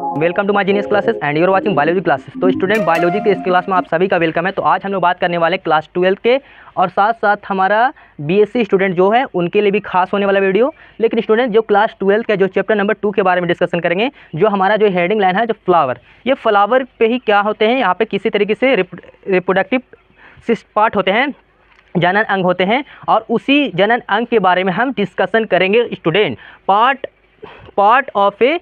Welcome to my genius classes and your watching biology classes. तो student, biology के इस class में आप सभी का वेलकम है। तो आज हम लोग बात करने वाले क्लास 12 के और साथ साथ हमारा बीएससी स्टूडेंट जो है उनके लिए भी खास होने वाला वीडियो। लेकिन स्टूडेंट जो क्लास 12 का जो चैप्टर नंबर 2 के बारे में डिस्कशन करेंगे, जो हमारा जो हेडिंग लाइन है जो फ्लावर, ये फ्लावर पे ही क्या होते हैं, यहाँ पे किसी तरीके से रिप्रोडक्टिव पार्ट होते हैं, जनन अंग होते हैं, और उसी जनन अंग के बारे में हम डिस्कशन करेंगे student. Part of a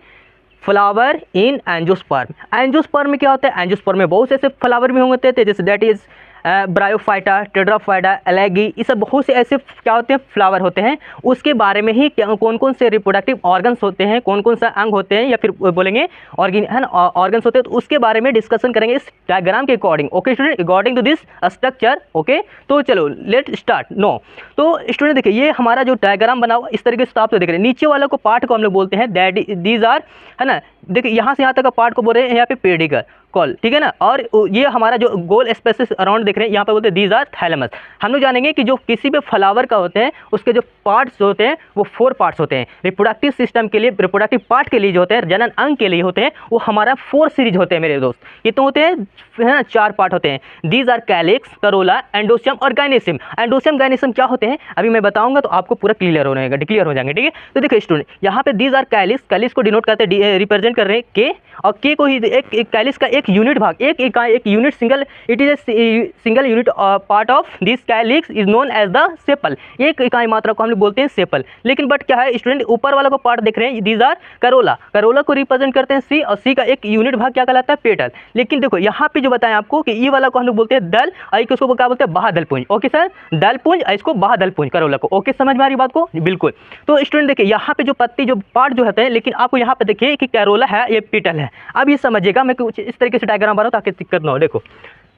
flower in angiosperm. Angiosperm में क्या होता है, एंजियोस्पर्म में बहुत से ऐसे फ्लावर भी होते थे, जैसे दैट इज ब्रायोफाइटा, टेट्राफाइटा, एलेगी, ये सब बहुत से ऐसे क्या होते हैं, फ्लावर होते हैं। उसके बारे में ही कौन कौन से रिप्रोडक्टिव ऑर्गन्स होते हैं, कौन कौन सा अंग होते हैं, या फिर बोलेंगे ऑर्गन्स होते हैं, तो उसके बारे में डिस्कशन करेंगे इस डायग्राम के according. Okay student, according to this structure. Okay, तो चलो लेट स्टार्ट। नो, तो स्टूडेंट देखिए, ये हमारा जो डायग्राम बना हुआ इस तरीके से, आप तो देख रहे हैं, नीचे वाला को पार्ट को हम लोग बोलते हैं दैट दीज आर, है ना। देखिए यहाँ से यहाँ तक का पार्ट को बोल रहे हैं यहाँ पे पेडिकल कॉल, ठीक है ना। और ये हमारा जो गोल स्पेसिस अराउंड देख रहे हैं, यहाँ पे बोलते हैं दीज आर थैलेमस। हम लोग जानेंगे कि जो किसी भी फ्लावर का होते हैं उसके जो पार्ट्स होते हैं वो 4 पार्ट्स होते हैं। रिप्रोडक्टिव सिस्टम के लिए, रिप्रोडक्टिव पार्ट के लिए जो होते हैं, जनन अंग के लिए होते हैं, वो हमारा 4 सीरीज होते हैं मेरे दोस्त। ये तो होते हैं, है ना, 4 पार्ट होते हैं। These are calyx, corolla, androecium और गाइनेसियम। एंडोसियम गाइनेसियम क्या होते हैं अभी मैं बताऊंगा, तो आपको पूरा क्लियर हो जाएंगे, ठीक है। तो देखिए स्टूडेंट, यहाँ पे दीज आर कैलिक्स, कैलिक्स को डिनोट करते हैं, रिप्रेजेंट कर रहे हैं के, और के को ही एक कैलिक्स का एक यूनिट भाग, एक unit single, it is a single unit part of this calyx is known as the sepal. एक इकाई मात्रा को हम लोग बोलते हैं सेपल। लेकिन बट क्या है स्टूडेंट, ऊपर वाला को पार्ट देख रहे हैं, दीज आर करोला। करोला को रिप्रेजेंट करते हैं सी, और सी का एक यूनिट भाग क्या कहलाता है, पेटल। लेकिन देखो यहाँ पे जो बताएं आपको कि ई वाला को हम लोग बोलते हैं दल, और इसको क्या बोलते हैं, बाह्यदलपुंज। ओके सर, दलपुंज, इसको बाह्यदलपुंज करोला को। ओके, समझ में आ रही बात को, बिल्कुल। तो स्टूडेंट देखिए यहाँ पे जो पत्ती जो पार्ट जो होते हैं, लेकिन आपको यहाँ पे देखिए कि कैरोला है, ये पेटल है। अब ये समझिएगा, मैं कुछ इस तरीके से डायग्राम बना ताकि दिक्कत ना हो। देखो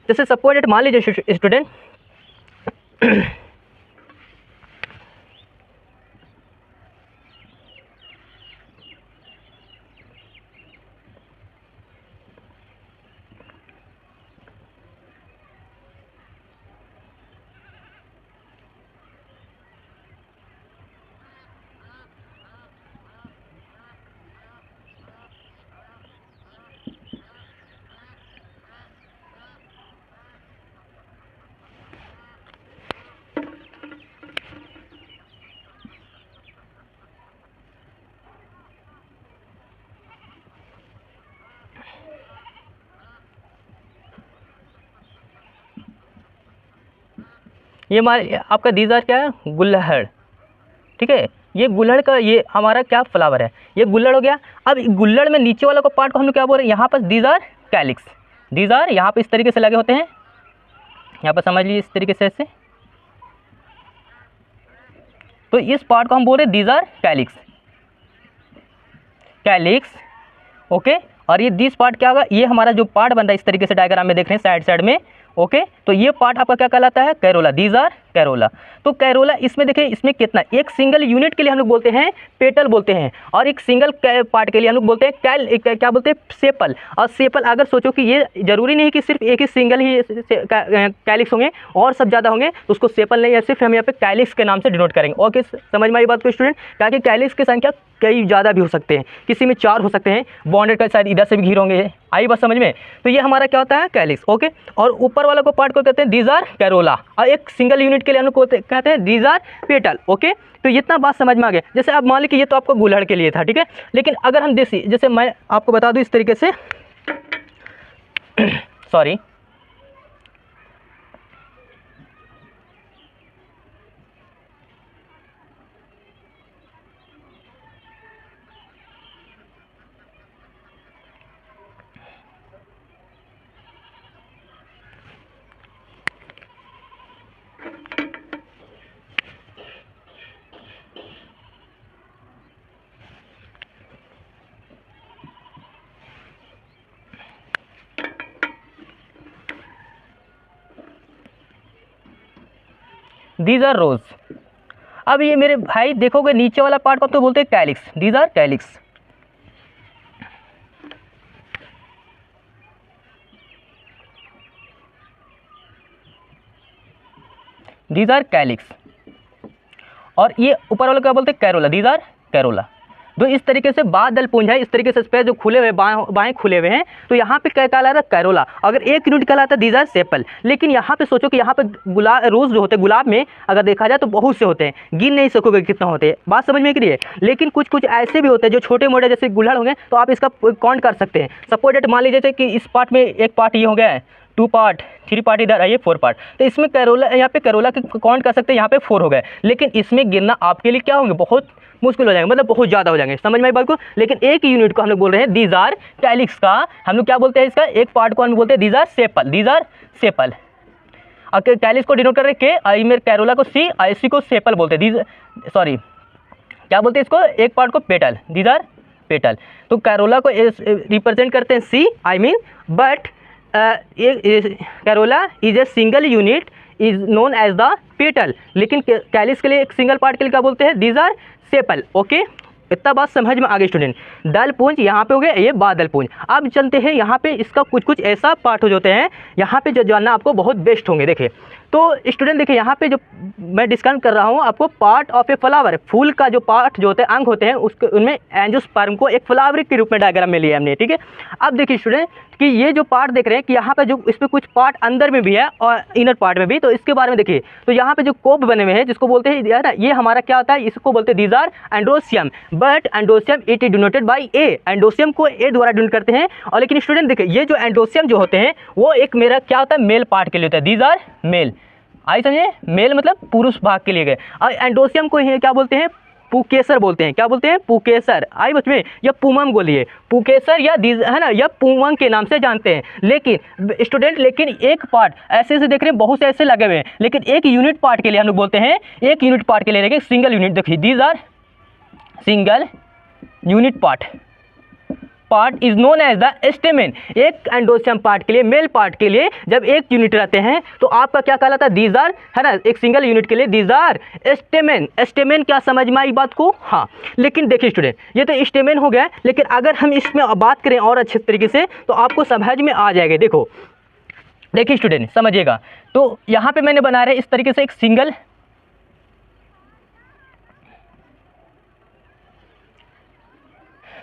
जैसे सपोज मान लीजिए स्टूडेंट ये हमारे आपका दीज आर क्या है, गुल्लहड़, ठीक है। ये गुल्लड़ का, ये हमारा क्या फ्लावर है, ये गुल्लड़ हो गया। अब गुल्लड़ में नीचे वाला को पार्ट को हम लोग क्या बोल रहे हैं, यहाँ पर these are calyx. These are यहाँ पे इस तरीके से लगे होते हैं, यहाँ पर समझ लीजिए इस तरीके से ऐसे। तो इस पार्ट को हम बोल रहे हैं these are calyx, calyx. Okay, और ये दिस पार्ट क्या होगा, ये हमारा जो पार्ट बन रहा है इस तरीके से डायग्राम में देख रहे हैं साइड साइड में। ओके, तो ये पार्ट आपका क्या कहलाता है, कैरोला। These are corolla. तो कैरोला, इसमें देखें, इसमें कितना, एक सिंगल यूनिट के लिए हम लोग बोलते हैं पेटल बोलते हैं, और एक सिंगल पार्ट के लिए हम लोग बोलते हैं क्या बोलते हैं, सेपल। और सेपल अगर सोचो कि ये जरूरी नहीं कि सिर्फ एक ही सिंगल ही कैलिक्स होंगे, और सब ज़्यादा होंगे, तो उसको सेपल नहीं है, सिर्फ हम यहाँ पे कैलिक्स के नाम से डिनोट करेंगे। ओके, समझ में आई बात को स्टूडेंट, ताकि कैलिक्स की संख्या कई ज़्यादा भी हो सकते हैं, किसी में 4 हो सकते हैं, बॉन्डेड का शायद इधर से भी घिर होंगे। आई बात समझ में। तो ये हमारा क्या होता है, कैलिक्स। ओके, और ऊपर वाला को पार्ट को कहते हैं दीज आर कैरोला, और एक सिंगल यूनिट के लिए हम लोग कहते हैं दीज आर पेटल। ओके, तो इतना बात समझ में आ गया। जैसे अब मान ली कि ये तो आपको गुल्हड़ के लिए था, ठीक है। लेकिन अगर हम देसी, जैसे मैं आपको बता दूं इस तरीके से सॉरी, दीज आर रोज। अब ये मेरे भाई देखोगे नीचे वाला पार्ट को तो बोलते हैं calyx. These are calyx, these are calyx. और ये ऊपर वाला क्या बोलते हैं, कैरोला। These are corolla. तो इस तरीके से बादलपुंज है, इस तरीके से स्पेस जो खुले हुए बाएं खुले हुए हैं, तो यहाँ पे क्या कहलाता है, कैरोला। अगर 1 यूनिट कहलाता है दीज आर सेपल। लेकिन यहाँ पे सोचो कि यहाँ पे रोज जो होते हैं, गुलाब में अगर देखा जाए तो बहुत से होते हैं, गिन नहीं सकोगे कितना होते हैं, बात समझ में आ रही है। लेकिन कुछ कुछ ऐसे भी होते हैं जो छोटे मोटे जैसे गुल्हड़ होंगे, तो आप इसका काउंट कर सकते हैं। सपोज डेट मान लीजिए कि इस पार्ट में एक पार्ट ये हो गया है, 2 पार्ट, 3 पार्ट इधर है, ये 4 पार्ट, तो इसमें कैरोला, यहाँ पे कैरोला के काउंट कर सकते हैं, यहाँ पे 4 हो गए। लेकिन इसमें गिनना आपके लिए क्या होंगे, बहुत मुश्किल हो जाएंगे, मतलब बहुत ज़्यादा हो जाएंगे, समझ में आई बात को। लेकिन एक यूनिट को हम लोग बोल रहे हैं दीज आर कैलिक्स का, हम लोग क्या बोलते हैं, इसका एक पार्ट को हम बोलते हैं these are sepal, these are sepal. और कैलिक्स को डिनोट कर रहे हैं के, आई में कैरोला को सी, आई सी को सेपल बोलते हैं, दीज सॉरी क्या बोलते हैं इसको, एक पार्ट को पेटल, दीज आर पेटल। तो कैरोला को रिप्रेजेंट करते हैं see, I mean, but corolla is a single unit is known as the petal. लेकिन कैलिक्स के लिए एक सिंगल पार्ट के लिए क्या बोलते हैं, दीज आर सेपल। ओके, इतना बात समझ में आ गई स्टूडेंट। दल पुंज यहाँ पे हो गया, ये बादल पुंज। अब चलते हैं यहाँ पे, इसका कुछ कुछ ऐसा पार्ट हो जाते हैं यहाँ पे जो जानना आपको बहुत बेस्ट होंगे। देखिए तो स्टूडेंट देखिए यहाँ पे जो मैं डिस्कस कर रहा हूँ आपको, पार्ट ऑफ ए फ्लावर, फूल का जो पार्ट जो होते हैं, अंग होते हैं, उसके उनमें एंजियोस्पर्म को एक फ्लावर के रूप में डायग्राम में लिया हमने, ठीक है। अब देखिए स्टूडेंट कि ये जो पार्ट देख रहे हैं कि यहाँ पे जो इसमें कुछ पार्ट अंदर में भी है और इनर पार्ट में भी, तो इसके बारे में देखिए। तो यहाँ पे जो कोप बने हुए हैं जिसको बोलते हैं ना, ये हमारा क्या होता है, इसको बोलते हैं these are androecium. But androecium it is denoted by A, androecium को ए द्वारा डिनोट करते हैं। और लेकिन स्टूडेंट देखिए ये जो एंडोसियम जो होते हैं वो एक मेरा क्या होता है, मेल पार्ट के लिए होता है, दीज आर मेल। आई समझे, मेल मतलब पुरुष भाग के लिए गए। और एंडोसियम को क्या बोलते हैं, पुकेसर बोलते हैं, क्या बोलते हैं, पुकेसर। आई बच में, या पुमम बोलिए, पुकेसर या दीज है ना, या पुमंग के नाम से जानते हैं। लेकिन स्टूडेंट लेकिन एक पार्ट ऐसे देख रहे हैं, बहुत से ऐसे लगे हुए हैं, लेकिन एक यूनिट पार्ट के लिए हम लोग बोलते हैं, एक यूनिट पार्ट के लिए देखिए, सिंगल यूनिट, देखिए these are single unit part is known as the stamen. एक एंडोसियम पार्ट के लिए, मेल पार्ट के लिए जब एक यूनिट रहते हैं तो आपका क्या कहलाता है, दीज आर, है ना, एक सिंगल यूनिट के लिए दीज आर स्टेमेन। स्टेमेन क्या समझ में आई बात को, हाँ। लेकिन देखिए स्टूडेंट ये तो स्टेमेन हो गया, लेकिन अगर हम इसमें बात करें और अच्छे तरीके से तो आपको समझ में आ जाएगा। देखो देखिए स्टूडेंट समझिएगा, तो यहाँ पे मैंने बना रहा है इस तरीके से एक सिंगल,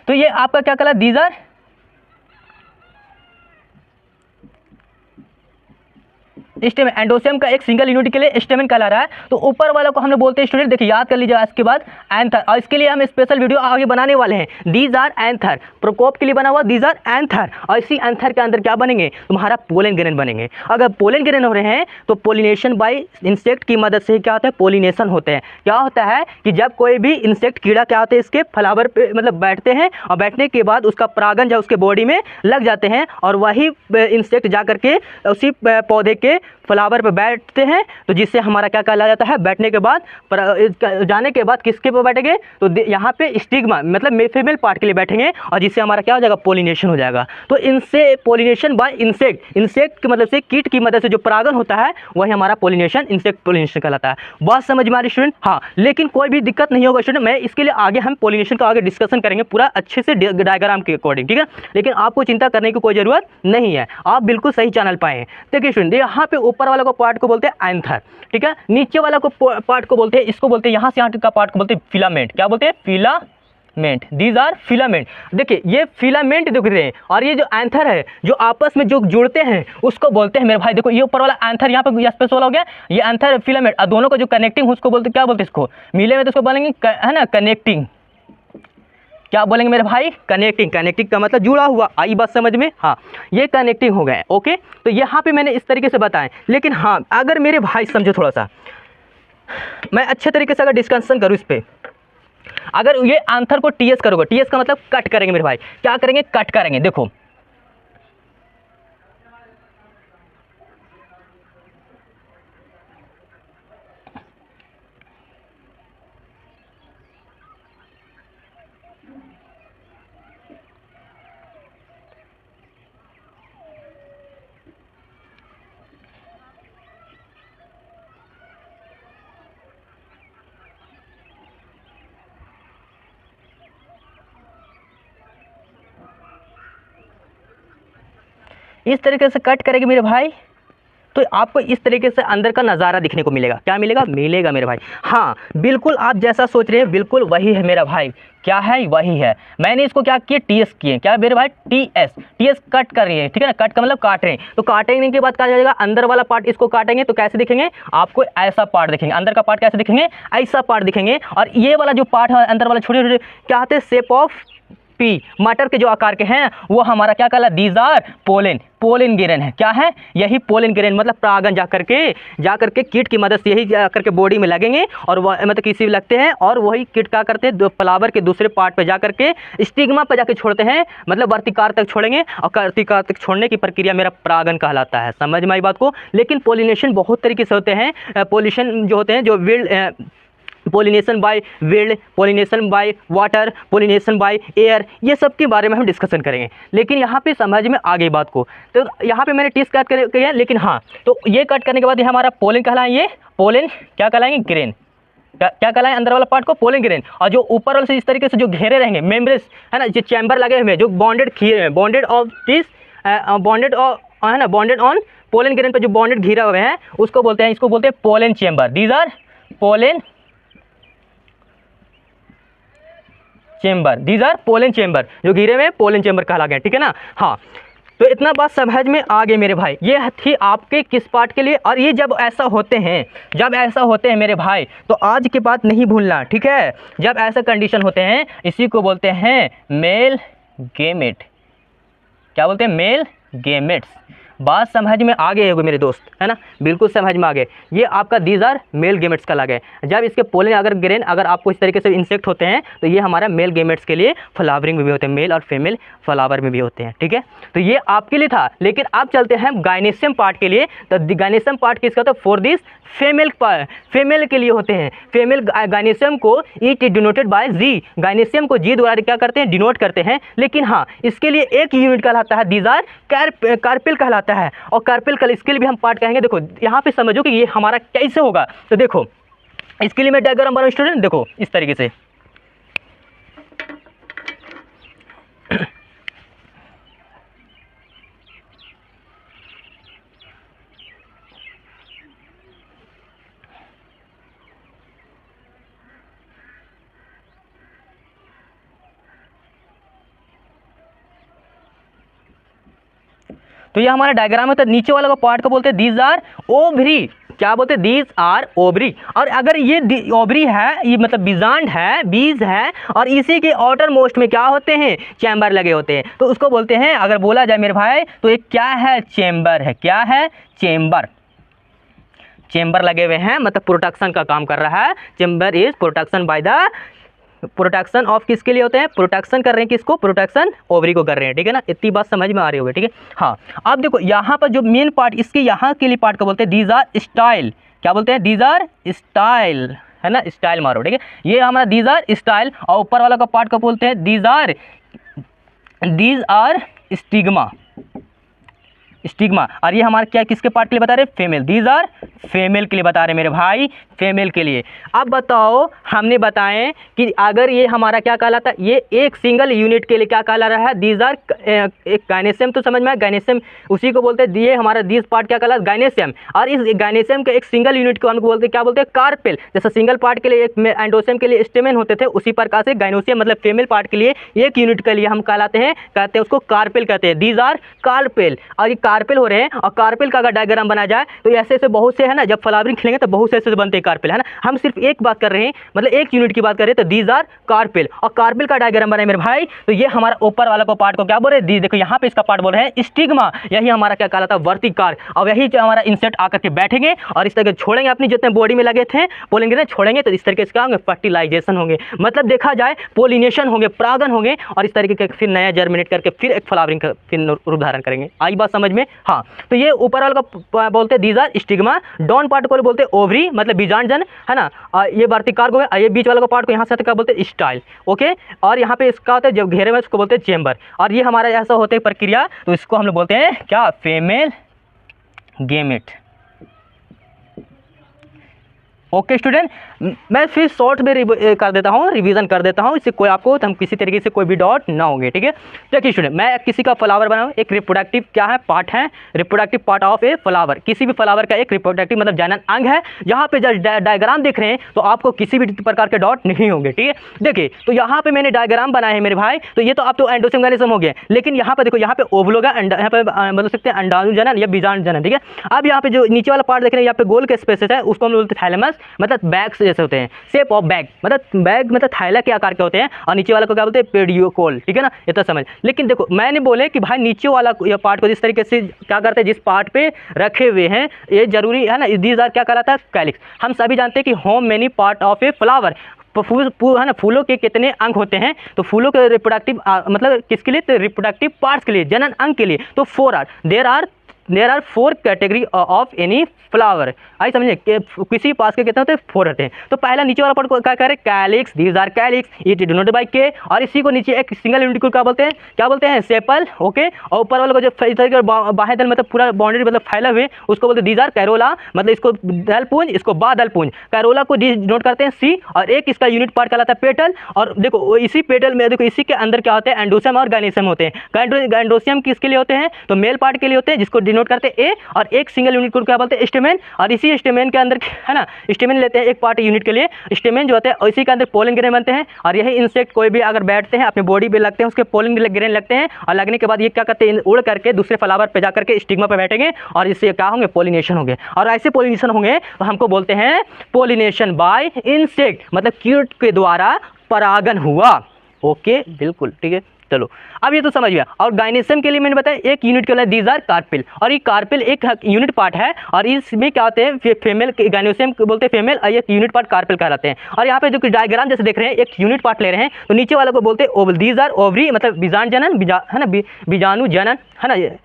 तो ये आपका क्या कहला, दीज आर स्टेमेन। एंडोसियम का एक सिंगल यूनिट के लिए स्टेमेन कहला रहा है। तो ऊपर वाला को हम लोग बोलते हैं स्टूडेंट, देखिए याद कर लीजिए, इसके बाद एंथर, और इसके लिए हम स्पेशल वीडियो आगे बनाने वाले हैं। दीज आर एंथर, प्रकोप के लिए बना हुआ दीज आर एंथर। और इसी एंथर के अंदर क्या बनेंगे, तुम्हारा पोलन ग्रेन बनेंगे। अगर पोलन ग्रेन हो रहे हैं तो पोलिनेशन बाय इंसेक्ट की मदद से क्या होता है, पोलिनेशन होते हैं। क्या होता है कि जब कोई भी इंसेक्ट कीड़ा क्या होते हैं, इसके फ्लावर पे मतलब बैठते हैं, और बैठने के बाद उसका परागन जब उसके बॉडी में लग जाते हैं, और वही इंसेक्ट जा करके उसी पौधे के फ्लावर पे बैठते हैं, तो जिससे हमारा क्या कहला जाता है, बैठने के बाद जाने के बाद किसके पे बैठेंगे, तो यहाँ पे स्टिग्मा मतलब फीमेल पार्ट के लिए बैठेंगे, और जिससे हमारा क्या हो जाएगा, पोलिनेशन हो जाएगा। तो इनसे पोलिनेशन बाय इंसेक्ट, इंसेक्ट की मदद से, कीट की मदद से जो परागन होता है वही हमारा पोलिनेशन, इंसेक्ट पोलिनेशन कहलाता है। बात समझ में आ रही स्टूडेंट, हाँ। लेकिन कोई भी दिक्कत नहीं होगा स्टूडेंट, मैं इसके लिए आगे हम पोलिनेशन का आगे डिस्कशन करेंगे पूरा अच्छे से डायग्राम के अकॉर्डिंग, ठीक है। लेकिन आपको चिंता करने की कोई जरूरत नहीं है, आप बिल्कुल सही चैनल पाए हैं। देखिए स्टूडेंट यहाँ पे ऊपर वाला को पार्ट को बोलते हैं एंथर, ठीक है। नीचे वाला को पार्ट को बोलते हैं, इसको बोलते हैं, यहाँ से यहाँ का पार्ट को बोलते हैं फिलामेंट। क्या बोलते हैं, फिलामेंट, दीज आर फिलामेंट। देखिए ये फिलामेंट दिख रहे हैं, और ये जो एंथर है जो आपस में जो जुड़ते हैं उसको बोलते हैं मेरे भाई, देखो ये ऊपर वाला एंथर यहाँ पे स्पेस वाला हो गया, ये एंथर फिलामेंट, और दोनों को जो कनेक्टिंग उसको बोलते हैं, क्या बोलते हैं इसको, मिले में तो इसको बोलेंगे है ना, कनेक्टिंग। क्या बोलेंगे मेरे भाई, कनेक्टिंग। कनेक्टिंग का मतलब जुड़ा हुआ, आई बात समझ में, हाँ ये कनेक्टिंग हो गए। ओके, तो यहाँ पे मैंने इस तरीके से बताएं। लेकिन हाँ अगर मेरे भाई समझो थोड़ा सा, मैं अच्छे तरीके से अगर डिस्कशन करूँ इस पर, अगर ये आंसर को टीएस करोगे, टीएस का मतलब कट करेंगे मेरे भाई, क्या करेंगे, कट करेंगे। देखो इस तरीके से कट करेंगे मेरे भाई, तो आपको इस तरीके से अंदर का नज़ारा दिखने को मिलेगा। क्या मिलेगा? मिलेगा मेरे भाई। हाँ बिल्कुल आप जैसा सोच रहे हैं बिल्कुल वही है मेरा भाई। क्या है? वही है। मैंने इसको क्या किया? टीएस किए। क्या मेरे भाई? टीएस कट कर रही है, ठीक है ना। कट का मतलब काट रहे हैं। तो काटेंगे के बाद कहा जाएगा अंदर वाला पार्ट इसको काटेंगे तो कैसे दिखेंगे? आपको ऐसा पार्ट दिखेंगे। अंदर का पार्ट कैसे दिखेंगे? ऐसा पार्ट दिखेंगे। और ये वाला जो पार्ट है अंदर वाला छोटे छोटे क्या होते हैं? शेप ऑफ पी, मटर के जो आकार के हैं वो हमारा क्या कहला? दीज आर पोलन ग्रेन है। क्या है? यही पोलन ग्रेन मतलब परागन जा करके कीट की मदद से यही जा करके बॉडी में लगेंगे और वह मतलब किसी भी लगते हैं और वही कीट क्या करते हैं? फ्लावर के दूसरे पार्ट पे जा करके स्टिग्मा पे जाके छोड़ते हैं, मतलब वर्तिकार तक छोड़ेंगे और कर्तिकार तक छोड़ने की प्रक्रिया मेरा परागन कहलाता है। समझ में आई बात को? लेकिन पोलिनेशन बहुत तरीके से होते हैं। पोलिनेशन जो होते हैं जो wind pollination by wind, pollination by water, pollination by air, ये सब के बारे में हम डिस्कशन करेंगे। लेकिन यहाँ पे समझ में आ गई बात को। तो यहाँ पे मैंने टीस कट किया, लेकिन हाँ तो ये कट करने के बाद ये हमारा पोलन कहलाएंगे। ये पोलन क्या कहलाएंगे? ग्रेन। क्या कहलाएं? अंदर वाला पार्ट को पोलन ग्रेन। और जो ऊपर वाले से इस तरीके से जो घेरे रहेंगे मेम्ब्रेस है ना, जो चैम्बर लगे हुए जो बॉन्डेड ऑफ दिस बॉन्डेड है ना, बॉन्डेड ऑन पोलन ग्रेन पर जो बॉन्डेड घिरा हुए हैं उसको बोलते हैं, इसको बोलते हैं pollen chamber. These are pollen chamber, these are pollen chamber, जो घिरे में पोलन चेंबर कहला गया, ठीक है ना। हाँ तो इतना बात समझ में आ गए मेरे भाई। ये थी आपके किस पार्ट के लिए। और ये जब ऐसा होते हैं मेरे भाई तो आज की बात नहीं भूलना, ठीक है। जब ऐसे कंडीशन होते हैं इसी को बोलते हैं मेल गेमेट। क्या बोलते हैं? Male gametes. बात समझ में आ गए होगी मेरे दोस्त, है ना, बिल्कुल समझ में आ गए। ये आपका दीज आर मेल गेमेट्स का लगे। जब इसके पोलन अगर ग्रेन अगर आपको इस तरीके से इंसेक्ट होते हैं तो ये हमारा मेल गेमेट्स के लिए फ्लावरिंग में भी होते हैं, मेल और फीमेल फ्लावर में भी होते हैं, ठीक है। तो ये आपके लिए था। लेकिन अब चलते हैं गाइनेशियम पार्ट के लिए। तो गाइनेशियम पार्ट किसका होता है? फॉर दिस फीमेल के लिए होते हैं। फीमेल गाइनेशियम को it denoted by G, gynoecium को जी द्वारा क्या करते हैं? डिनोट करते हैं। लेकिन हाँ इसके लिए एक यूनिट कहलाता है, दीज आर कार्पेल कहलाता है। और कार्पेल का इसके लिए भी हम पार्ट कहेंगे। देखो यहाँ पे समझो कि ये हमारा कैसे होगा। तो देखो इसके लिए मैं डायग्राम बनाऊं स्टूडेंट, देखो इस तरीके से। तो ये हमारा डायग्राम है। तो नीचे वाला को पार्ट को बोलते हैं दीज आर ओवरी। क्या बोलते हैं? These are ovary. और अगर ये ओवरी है, ये मतलब बीजांड है, बीज है, और इसी के आउटर मोस्ट में क्या होते हैं? चैम्बर लगे होते हैं। तो उसको बोलते हैं, अगर बोला जाए मेरे भाई तो ये क्या है? चैम्बर है। क्या है? चैम्बर लगे हुए हैं, मतलब प्रोटेक्शन का काम कर रहा है। Chamber is protection by the protection of किसके लिए होते हैं? प्रोटेक्शन कर रहे हैं किसको? प्रोटेक्शन ओवरी को कर रहे हैं, ठीक है ना। इतनी बात समझ में आ रही होगी, ठीक है। हाँ अब देखो यहाँ पर जो मेन पार्ट इसके यहाँ के लिए पार्ट को बोलते हैं दीज आर स्टाइल। क्या बोलते हैं? दीज आर स्टाइल, है ना, स्टाइल मारो, ठीक है। ये हमारा दीज आर स्टाइल। और ऊपर वाला का पार्ट को बोलते हैं दीज आर स्टिग्मा। और ये हमारे क्या किसके पार्ट के लिए बता रहे हैं? फीमेल। दीज आर फीमेल के लिए बता रहे हैं मेरे भाई, फीमेल के लिए। अब बताओ हमने बताएं कि अगर ये हमारा क्या कहलाता है? ये एक सिंगल यूनिट के लिए क्या कहला रहा है? दीज आर एक गाइनेशियम। तो समझ में आया, गाइनेशियम उसी को बोलते हैं। ये हमारा दीज पार्ट क्या कहला? गाइनेशियम। और इस गाइनेशियम के एक सिंगल यूनिट को हमको बोलते हैं, क्या बोलते हैं? कार्पेल। जैसे सिंगल पार्ट के लिए एक एंडोसियम के लिए स्टेमेन होते थे, उसी प्रकार से गाइनोसियम मतलब फीमेल पार्ट के लिए एक यूनिट के लिए हम कहते हैं उसको कार्पेल कहते हैं। These are carpel. और ये कार्पेल हो रहे हैं। और कार्पेल का अगर डायग्राम बना जाए तो ऐसे ऐसे बहुत से है ना, जब फ्लावरिंग खिलेंगे तो बहुत से ऐसे बनते हैं कार्पेल, है ना। हम सिर्फ एक बात कर रहे हैं, मतलब एक यूनिट की बात कर रहे हैं। तो दीज आर कार्पेल। और कार्पेल का डायग्राम बनाए मेरे भाई तो ये हमारा ऊपर वाला को पार्ट को क्या बोल रहे हैं? देखो यहाँ पे इसका पार्ट बोल रहे हैं स्टिग्मा। यही हमारा क्या कहलाता है? वर्तिकार। और यही जो हमारा इंसेक्ट आकर के बैठेंगे और इस तरह छोड़ेंगे अपनी जितने बॉडी में लगे थे पोलन ग्रेन छोड़ेंगे, तो इस तरीके से क्या होंगे? फर्टिलाइजेशन होंगे, मतलब देखा जाए पोलिनेशन होंगे, परागन होंगे। और इस तरीके के फिर नया जर्मिनेट करके फिर एक फ्लावरिंग का फिर रूप धारण करेंगे। आई बात समझ में? हाँ तो ये ऊपर वाला को बोलते हैं these are stigma. Down part को बोलते हैं ओवरी, मतलब बीजांडजन, है ना। ये वर्तिकार को, ये बीच वाला को पार्ट को यहाँ से क्या बोलते हैं? Style, okay. और यहाँ पे इसका होता है जब घेरे में उसको बोलते हैं चेम्बर। और ये हमारा ऐसा होता है प्रक्रिया, तो इसको हम लोग बोलते हैं क्या? Female gamete. ओके स्टूडेंट, मैं फिर शॉर्ट में कर देता हूँ, रिवीजन कर देता हूँ, इससे कोई आपको हम किसी तरीके से कोई भी डाउट ना होंगे, ठीक है। देखिए स्टूडेंट, मैं किसी का फ्लावर बनाऊँ, एक रिप्रोडक्टिव क्या है, पार्ट है, reproductive part of a flower, किसी भी फ्लावर का एक रिप्रोडक्टिव मतलब जनन अंग है। यहाँ पे जब डायग्राम देख रहे हैं तो आपको किसी भी प्रकार के डाउट नहीं होंगे, ठीक है। देखिए तो यहाँ पे मैंने डायग्राम बनाया है मेरे भाई, तो ये तो आप तो एंडोसियम गायनेसियम हो गया, लेकिन यहाँ पे देखो, यहाँ पे ओवल होगा, यहाँ पे बोल सकते हैं अंडाणु जनन या बीजाणु जनन, ठीक है। अब यहाँ पे जो नीचे वाला पार्ट देख रहे हैं, यहाँ पे गोल के स्पेसेस है, उसको हम बोलते हैं थैलेमस, मतलब बैग जैसे होते हैं, शेप ऑफ बैग, मतलब बैग मतलब थैला के आकार के होते हैं, और नीचे वाला को क्या बोलते हैं, पेडियोकोल, ठीक है ना, ये तो समझ। लेकिन देखो मैंने बोले कि भाई नीचे वाला पार्ट को जिस तरीके से क्या करते हैं, जिस पार्ट पे रखे हुए हैं, ये जरूरी है ना, दीज आर क्या कहलाता है, कैलिक्स। हम सभी जानते हैं कि how many part of a flower, है ना, फूलों के कितने अंग होते हैं, तो फूलों के रिप्रोडक्टिव मतलब किसके लिए, तो रिप्रोडक्टिव पार्ट्स के लिए, जनन अंग के लिए, तो 4 are, there are 4 category of any flower. आई समझे, किसी पास के कितने होते हैं, 4 रहते हैं। तो पहला नीचे वाला पार्ट को क्या कह रहे हैं, calyx, these are calyx, it denoted by K, और इसी को नीचे एक सिंगल यूनिट को क्या बोलते हैं, सेपल, ओके। और ऊपर वाले को जो इस तरीके बाह्य दल मतलब पूरा बाउंड्री मतलब फैला हुए, उसको बोलते हैं दीज आर कैरोला, मतलब इसको दलपुंज, इसको बादलपुंज। कैरोला को डिनोट करते हैं सी, और एक इसका यूनिट पार्ट कहलाता है पेटल। और देखो इसी पेटल में देखो, इसी के अंदर क्या होते हैं, एंडोसियम और गायनेसियम होते हैं। एंडोसियम किसके लिए होते हैं, तो मेल पार्ट के लिए होते हैं, जिसको डिनोट करते हैं ए, और एक सिंगल यूनिट को क्या बोलते हैं, स्टेमेन। और इसी स्टेमेन के अंदर है ना, स्टेमेन लेते हैं एक पार्ट यूनिट के लिए, स्टेमेन जो होते हैं, इसी के अंदर पोलन ग्रेन बनते हैं। और यही इंसेक्ट कोई भी अगर बैठते हैं अपने बॉडी पे लगते हैं, उसके पोलन ग्रेन लगते हैं, और लगने के बाद ये क्या करते हैं, उड़ करके दूसरे फ्लावर पे जाकर के स्टिग्मा पे बैठेंगे, और इससे क्या होंगे, पोलिनेशन होंगे। और ऐसे पोलिनेशन होंगे तो हमको बोलते हैं पोलिनेशन बाय इंसेक्ट, मतलब कीट के द्वारा परागन हुआ। ओके बिल्कुल ठीक है, चलो अब ये तो समझ गया। और गायनेसियम के लिए मैंने बताया एक यूनिट के लिए दीज आर कार्पिल, और ये कार्पिल एक यूनिट पार्ट है, और इसमें क्या होते हैं, फीमेल गायनेसियम बोलते हैं फीमेल, और एक यूनिट पार्ट कार्पिल कहलाते हैं। और यहाँ पे जो डायग्राम जैसे देख रहे हैं, एक यूनिट पार्ट ले रहे हैं, तो नीचे वाले को बोलते हैं ओवल, दीज आर ओवरी, मतलब बीजाणु जनन, है ना, बीजाणु जनन, है ना।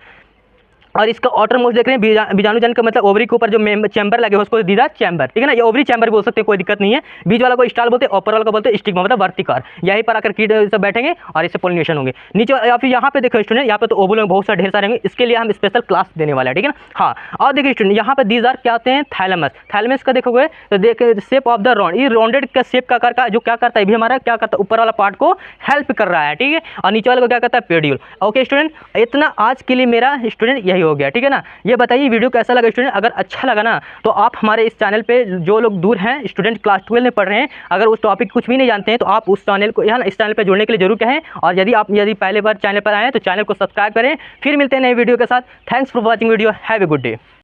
और इसका आउटर मोस्ट देख रहे हैं, बीजाणु जनन का मतलब ओवरी के ऊपर जो चैम्बर लगे उसको दीदा चैम्बर, ठीक है ना, ये ओवरी चैम्बर बोल सकते हैं, कोई दिक्कत नहीं है। बीज वाला को स्टाल बोलते हैं, ऊपर वाला को बोलते हैं स्टिग्मा, मतलब वर्तिकार। यहीं पर आकर कीट सब बैठेंगे और इससे पोलिनेशन होंगे नीचे। या फिर यहाँ पे देखो स्टूडेंट, यहाँ पे तो ओवल में बहुत सारे ढेर सारे होंगे, इसके लिए हम स्पेशल क्लास देने वाले हैं, ठीक है ना। हाँ, और देखिए स्टूडेंट, यहाँ पे दीज आर क्या होते हैं, थैलेमस। थैलेमस का देखोगे तो देखिए शेप ऑफ द राउंड, ये राउंडेड का शेप का आकार का जो क्या करता है, भी हमारा क्या करता है, ऊपर वाला पार्ट को हेल्प कर रहा है, ठीक है। और नीचे वाले को क्या करता है, पेड्यूल। ओके स्टूडेंट, इतना आज के लिए मेरा स्टूडेंट यही हो गया, ठीक है ना। ये बताइए वीडियो कैसा लगा स्टूडेंट, अगर अच्छा लगा ना तो आप हमारे इस चैनल पे, जो लोग दूर हैं स्टूडेंट क्लास 12 में पढ़ रहे हैं, अगर उस टॉपिक कुछ भी नहीं जानते हैं तो आप उस चैनल को यहाँ इस चैनल पे जुड़ने के लिए जरूर कहें। और यदि पहले बार चैनल पर आए हैं तो चैनल को सब्सक्राइब करें। फिर मिलते हैं नए वीडियो के साथ। Thanks for watching video, have a good day.